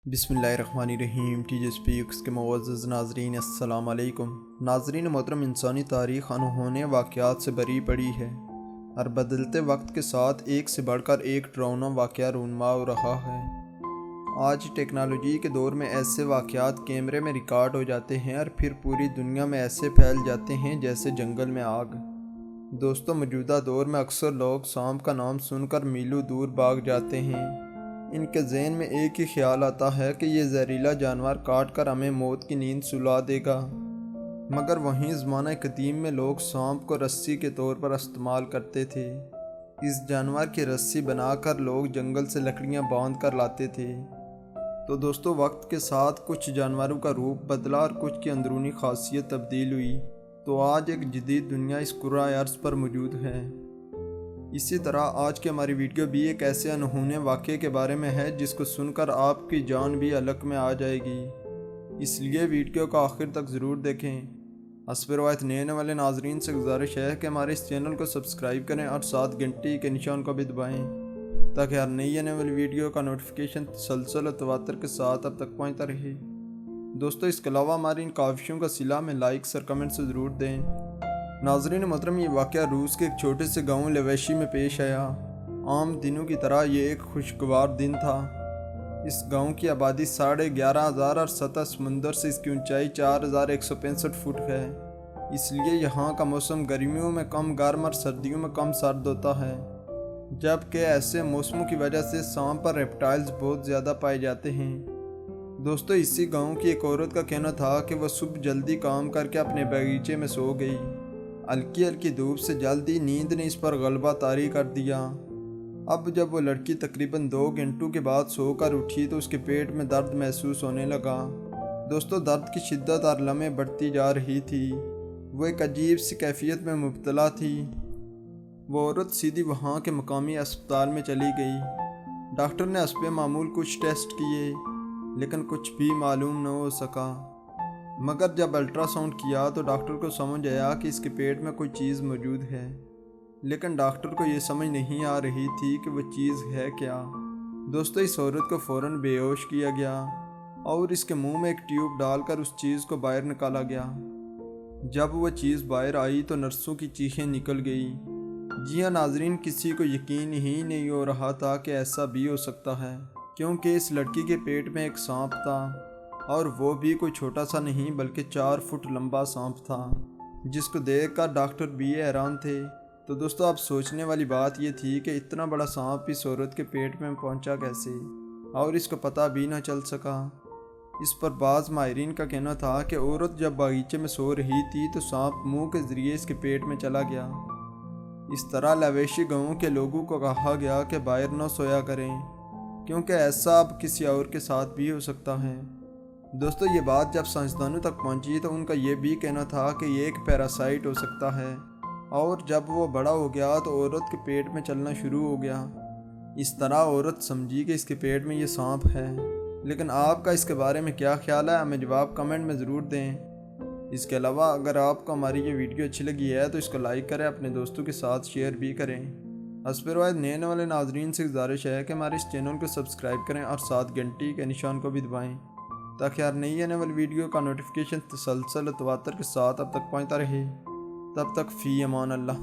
بسم اللہ الرحمن الرحیم۔ T G S P X کے معزز ناظرین السلام علیکم۔ ناظرین محترم، انسانی تاریخ انہونے واقعات سے بری پڑی ہے اور بدلتے وقت کے ساتھ ایک سے بڑھ کر ایک ڈراؤنا واقعہ رونما ہو رہا ہے۔ آج ٹیکنالوجی کے دور میں ایسے واقعات کیمرے میں ریکارڈ ہو جاتے ہیں اور پھر پوری دنیا میں ایسے پھیل جاتے ہیں جیسے جنگل میں آگ۔ دوستو، موجودہ دور میں اکثر لوگ سانپ کا نام سن کر میلوں دور بھاگ جاتے ہیں۔ ان کے ذہن میں ایک ہی خیال آتا ہے کہ یہ زہریلا جانور کاٹ کر ہمیں موت کی نیند سلا دے گا، مگر وہیں زمانہ قدیم میں لوگ سانپ کو رسی کے طور پر استعمال کرتے تھے۔ اس جانور کی رسی بنا کر لوگ جنگل سے لکڑیاں باندھ کر لاتے تھے۔ تو دوستو، وقت کے ساتھ کچھ جانوروں کا روپ بدلا اور کچھ کی اندرونی خاصیت تبدیل ہوئی، تو آج ایک جدید دنیا اس کرۂ ارض پر موجود ہے۔ اسی طرح آج کی ہماری ویڈیو بھی ایک ایسے انہونے واقعے کے بارے میں ہے جس کو سن کر آپ کی جان بھی حلق میں آ جائے گی، اس لیے ویڈیو کو آخر تک ضرور دیکھیں۔ حسب روایت نئے آنے والے ناظرین سے گزارش ہے کہ ہمارے اس چینل کو سبسکرائب کریں اور ساتھ گھنٹی کے نشان کو بھی دبائیں تاکہ ہر نئی آنے والی ویڈیو کا نوٹیفیکیشن تسلسل و تواتر کے ساتھ اب تک پہنچتا رہے۔ دوستو، اس کے علاوہ ہماری ان کاوشوں کا صلہ میں لائکس اور کمنٹس ضرور دیں۔ ناظرین محترم، یہ واقعہ روس کے ایک چھوٹے سے گاؤں لیویشی میں پیش آیا۔ عام دنوں کی طرح یہ ایک خوشگوار دن تھا۔ اس گاؤں کی آبادی 11,500 اور سطح سمندر سے اس کی اونچائی 4,165 فٹ ہے۔ اس لیے یہاں کا موسم گرمیوں میں کم گرم اور سردیوں میں کم سرد ہوتا ہے، جبکہ ایسے موسموں کی وجہ سے سانپ اور ریپٹائلز بہت زیادہ پائے جاتے ہیں۔ دوستو، اسی گاؤں کی ایک عورت کا کہنا تھا کہ وہ صبح جلدی کام کر کے اپنے باغیچے میں سو گئی۔ ہلکی ہلکی دھوپ سے جلدی نیند نے اس پر غلبہ طاری کر دیا۔ اب جب وہ لڑکی تقریباً 2 گھنٹوں کے بعد سو کر اٹھی تو اس کے پیٹ میں درد محسوس ہونے لگا۔ دوستو، درد کی شدت اور لمحے بڑھتی جا رہی تھی۔ وہ ایک عجیب سی کیفیت میں مبتلا تھی۔ وہ عورت سیدھی وہاں کے مقامی اسپتال میں چلی گئی۔ ڈاکٹر نے حسب معمول کچھ ٹیسٹ کیے، لیکن کچھ بھی معلوم نہ ہو سکا۔ مگر جب الٹرا ساؤنڈ کیا تو ڈاکٹر کو سمجھ آیا کہ اس کے پیٹ میں کوئی چیز موجود ہے، لیکن ڈاکٹر کو یہ سمجھ نہیں آ رہی تھی کہ وہ چیز ہے کیا۔ دوستو، اس عورت کو فوراً بے ہوش کیا گیا اور اس کے منہ میں ایک ٹیوب ڈال کر اس چیز کو باہر نکالا گیا۔ جب وہ چیز باہر آئی تو نرسوں کی چیخیں نکل گئیں۔ جی ہاں ناظرین، کسی کو یقین ہی نہیں ہو رہا تھا کہ ایسا بھی ہو سکتا ہے، کیونکہ اس لڑکی کے پیٹ میں ایک سانپ تھا، اور وہ بھی کوئی چھوٹا سا نہیں بلکہ 4 فٹ لمبا سانپ تھا، جس کو دیکھ کر ڈاکٹر بھی حیران تھے۔ تو دوستو، اب سوچنے والی بات یہ تھی کہ اتنا بڑا سانپ اس عورت کے پیٹ میں پہنچا کیسے اور اس کو پتہ بھی نہ چل سکا۔ اس پر بعض ماہرین کا کہنا تھا کہ عورت جب باغیچے میں سو رہی تھی تو سانپ منہ کے ذریعے اس کے پیٹ میں چلا گیا۔ اس طرح لیویشی گاؤں کے لوگوں کو کہا گیا کہ باہر نہ سویا کریں، کیونکہ ایسا اب کسی اور کے ساتھ بھی ہو سکتا ہے۔ دوستو، یہ بات جب سائنسدانوں تک پہنچی تو ان کا یہ بھی کہنا تھا کہ یہ ایک پیراسائٹ ہو سکتا ہے، اور جب وہ بڑا ہو گیا تو عورت کے پیٹ میں چلنا شروع ہو گیا۔ اس طرح عورت سمجھی کہ اس کے پیٹ میں یہ سانپ ہے۔ لیکن آپ کا اس کے بارے میں کیا خیال ہے؟ ہمیں جواب کمنٹ میں ضرور دیں۔ اس کے علاوہ اگر آپ کو ہماری یہ ویڈیو اچھی لگی ہے تو اس کو لائک کریں، اپنے دوستوں کے ساتھ شیئر بھی کریں۔ حسب روایت نئے آنے والے ناظرین سے گزارش ہے کہ ہمارے اس چینل کو سبسکرائب کریں اور ساتھ گھنٹی کے نشان کو بھی دبائیں تاکہ ہر نئی آنے والی ویڈیو کا نوٹیفیکیشن تسلسل و تواتر کے ساتھ اب تک پہنچتا رہے۔ تب تک فی امان اللہ۔